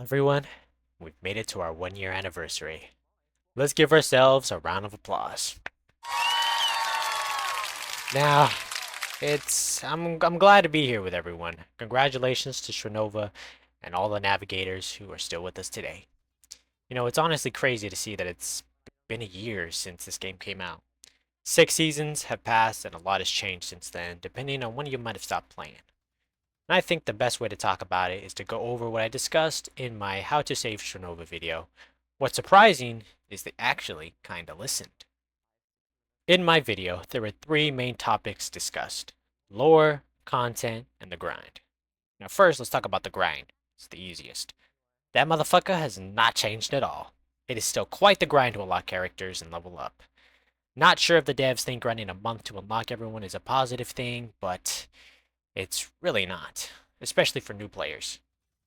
Everyone, we've made it to our 1 year anniversary. Let's give ourselves a round of applause. Now, I'm glad to be here with everyone. Congratulations to Strinova and all the navigators who are still with us today. It's honestly crazy to see that it's been a year since this game came out. 6 seasons have passed and a lot has changed since then, depending on when you might have stopped playing. And I think the best way to talk about it is to go over what I discussed in my How to Save Strinova video. What's surprising is they actually kinda listened. In my video, there were 3 main topics discussed: lore, content, and the grind. Now first, let's talk about the grind. It's the easiest. That motherfucker has not changed at all. It is still quite the grind to unlock characters and level up. Not sure if the devs think grinding a month to unlock everyone is a positive thing, but it's really not, especially for new players.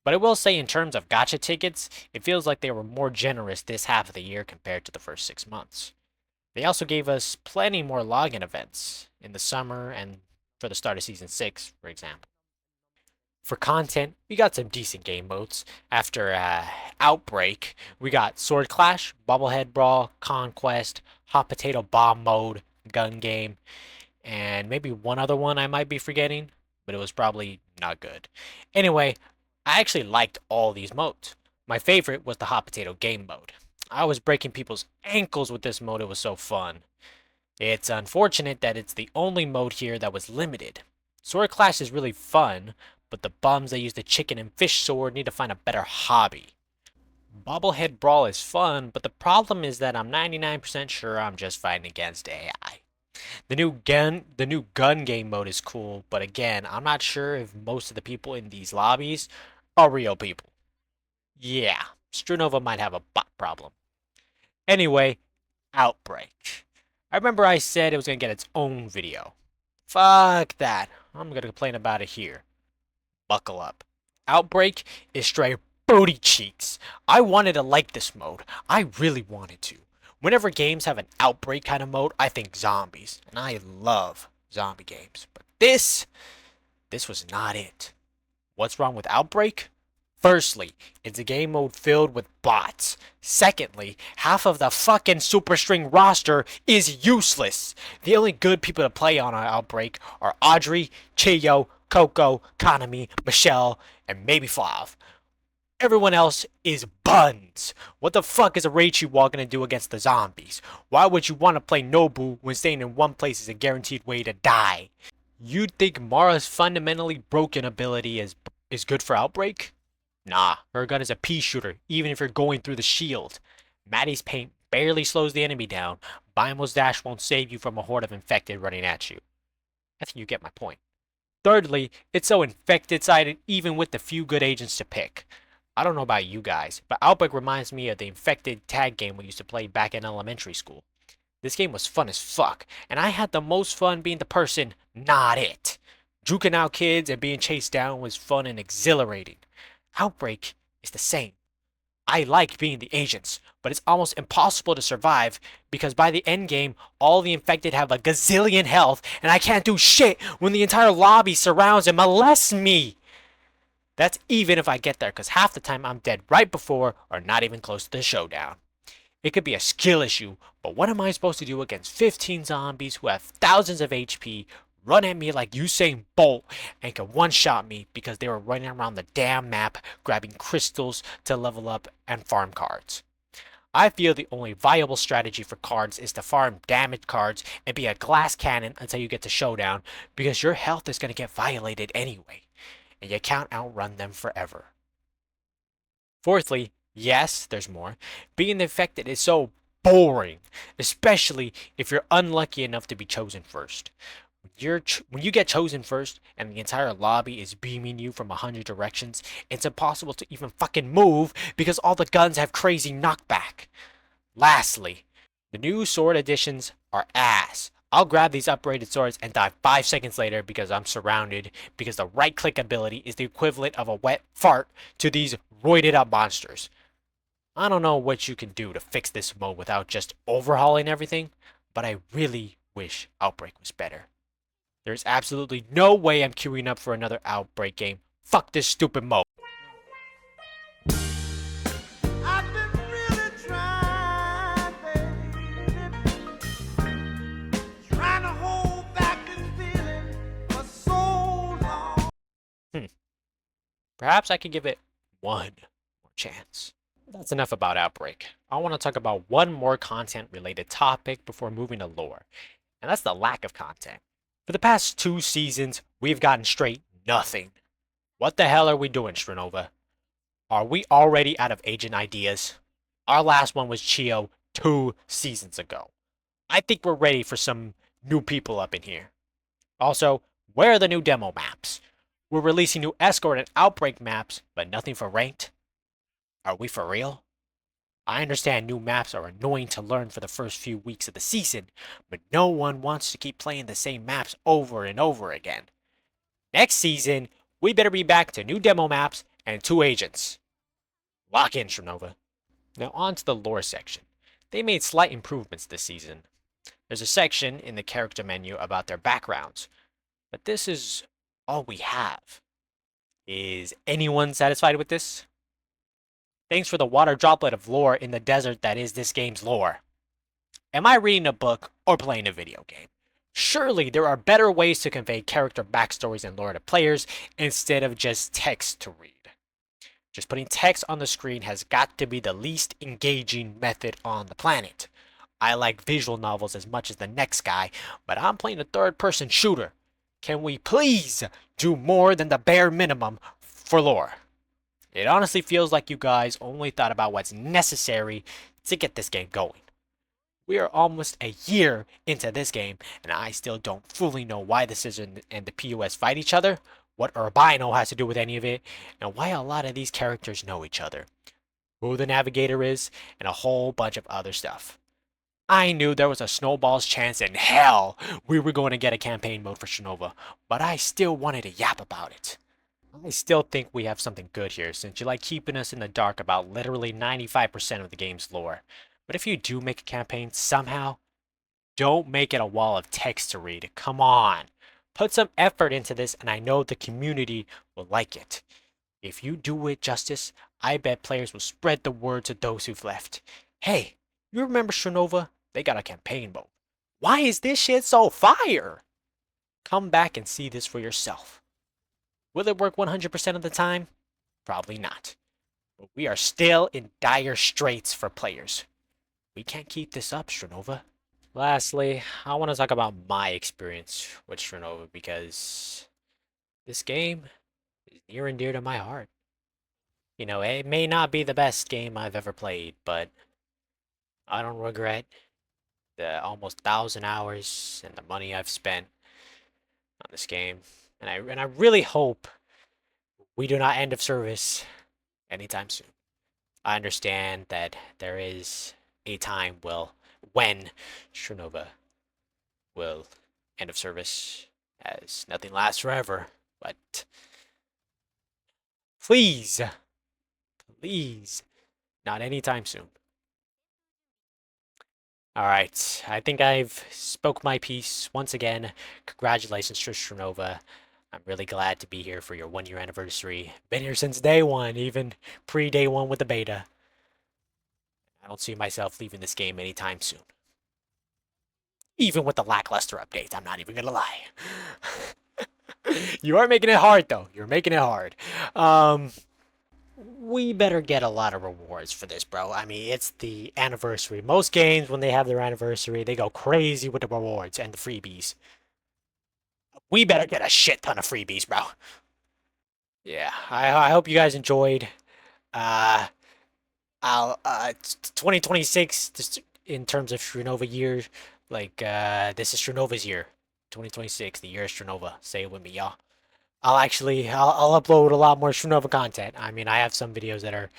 But I will say in terms of gacha tickets, it feels like they were more generous this half of the year compared to the first 6 months. They also gave us plenty more login events in the summer and for the start of Season 6, for example. For content, we got some decent game modes. After Outbreak, we got Sword Clash, Bobblehead Brawl, Conquest, Hot Potato Bomb Mode, Gun Game, and maybe one other one I might be forgetting, but it was probably not good. Anyway, I actually liked all these modes. My favorite was the Hot Potato Game mode. I was breaking people's ankles with this mode, it was so fun. It's unfortunate that it's the only mode here that was limited. Sword Clash is really fun, but the bums that use the chicken and fish sword need to find a better hobby. Bobblehead Brawl is fun, but the problem is that I'm 99% sure I'm just fighting against AI. The new gun game mode is cool, but again, I'm not sure if most of the people in these lobbies are real people. Yeah, Strinova might have a bot problem. Anyway, Outbreak. I remember I said it was gonna get its own video. Fuck that. I'm gonna complain about it here. Buckle up. Outbreak is straight booty cheeks. I wanted to like this mode. I really wanted to. Whenever games have an Outbreak kind of mode, I think zombies, and I love zombie games. But this was not it. What's wrong with Outbreak? Firstly, it's a game mode filled with bots. Secondly, half of the fucking Super String roster is useless. The only good people to play on Outbreak are Audrey, Chiyo, Coco, Kanami, Michelle, and maybe Flav. Everyone else is buns. What the fuck is a Reichi Wall gonna do against the zombies? Why would you want to play Nobu when staying in one place is a guaranteed way to die? You'd think Mara's fundamentally broken ability is good for Outbreak? Nah, her gun is a pea shooter, even if you're going through the shield. Maddie's paint barely slows the enemy down. Bimo's dash won't save you from a horde of infected running at you. I think you get my point. Thirdly, it's so infected-sided even with the few good agents to pick. I don't know about you guys, but Outbreak reminds me of the infected tag game we used to play back in elementary school. This game was fun as fuck, and I had the most fun being the person, not it. Juking out kids and being chased down was fun and exhilarating. Outbreak is the same. I like being the agents, but it's almost impossible to survive because by the end game, all the infected have a gazillion health and I can't do shit when the entire lobby surrounds and molests me. That's even if I get there, because half the time I'm dead right before or not even close to the showdown. It could be a skill issue, but what am I supposed to do against 15 zombies who have thousands of HP, run at me like Usain Bolt, and can one-shot me because they were running around the damn map grabbing crystals to level up and farm cards? I feel the only viable strategy for cards is to farm damage cards and be a glass cannon until you get to showdown, because your health is going to get violated anyway, and you can't outrun them forever. Fourthly, yes, there's more. Being infected is so boring, especially if you're unlucky enough to be chosen first. When you get chosen first and the entire lobby is beaming you from 100 directions, it's impossible to even fucking move because all the guns have crazy knockback. Lastly, the new sword additions are ass. I'll grab these upgraded swords and die 5 seconds later because I'm surrounded, because the right click ability is the equivalent of a wet fart to these roided up monsters. I don't know what you can do to fix this mode without just overhauling everything, but I really wish Outbreak was better. There's absolutely no way I'm queuing up for another Outbreak game. Fuck this stupid mode. Hmm. Perhaps I could give it one more chance. That's enough about Outbreak. I want to talk about one more content-related topic before moving to lore, and that's the lack of content. For the past 2 seasons, we've gotten straight nothing. What the hell are we doing, Strinova? Are we already out of agent ideas? Our last one was Chio 2 seasons ago. I think we're ready for some new people up in here. Also, where are the new demo maps? We're releasing new Escort and Outbreak maps, but nothing for Ranked? Are we for real? I understand new maps are annoying to learn for the first few weeks of the season, but no one wants to keep playing the same maps over and over again. Next season, we better be back to new demo maps and 2 agents. Lock in, Strinova. Now on to the lore section. They made slight improvements this season. There's a section in the character menu about their backgrounds, but this is all we have. Is anyone satisfied with this? Thanks for the water droplet of lore in the desert that is this game's lore. Am I reading a book or playing a video game? Surely there are better ways to convey character backstories and lore to players instead of just text to read. Just putting text on the screen has got to be the least engaging method on the planet. I like visual novels as much as the next guy, but I'm playing a third-person shooter. Can we please do more than the bare minimum for lore? It honestly feels like you guys only thought about what's necessary to get this game going. We are almost a year into this game, and I still don't fully know why the Scissor and the POS fight each other, what Urbino has to do with any of it, and why a lot of these characters know each other, who the Navigator is, and a whole bunch of other stuff. I knew there was a snowball's chance in hell we were going to get a campaign mode for Strinova, but I still wanted to yap about it. I still think we have something good here, since you like keeping us in the dark about literally 95% of the game's lore. But if you do make a campaign somehow, don't make it a wall of text to read. Come on. Put some effort into this, and I know the community will like it. If you do it justice, I bet players will spread the word to those who've left. Hey, you remember Strinova? They got a campaign mode. Why is this shit so fire? Come back and see this for yourself. Will it work 100% of the time? Probably not. But we are still in dire straits for players. We can't keep this up, Strinova. Lastly, I want to talk about my experience with Strinova because this game is near and dear to my heart. You know, it may not be the best game I've ever played, but I don't regret the almost 1,000 hours and the money I've spent on this game. And I really hope we do not end of service anytime soon. I understand that there is a time when Strinova will end of service, as nothing lasts forever. But please, please, not anytime soon. Alright, I think I've spoke my piece. Once again, congratulations to Strinova. I'm really glad to be here for your 1-year anniversary. Been here since day one, even pre-day one with the beta. I don't see myself leaving this game anytime soon. Even with the lackluster updates, I'm not even gonna lie. You are making it hard, though. You're making it hard. We better get a lot of rewards for this, bro. I mean, it's the anniversary. Most games, when they have their anniversary, they go crazy with the rewards and the freebies. We better get a shit ton of freebies, bro. Yeah, I hope you guys enjoyed. I'll 2026 just in terms of Strinova year, like this is Strinova's year. 2026, the year of Strinova. Say it with me, y'all. I'll upload a lot more Strinova content. I mean, I have some videos that are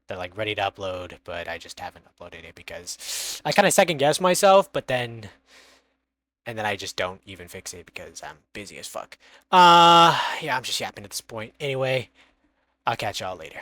they're like ready to upload, but I just haven't uploaded it because I kind of second guess myself, but then and then I just don't even fix it because I'm busy as fuck. Yeah, I'm just yapping at this point. Anyway, I'll catch y'all later.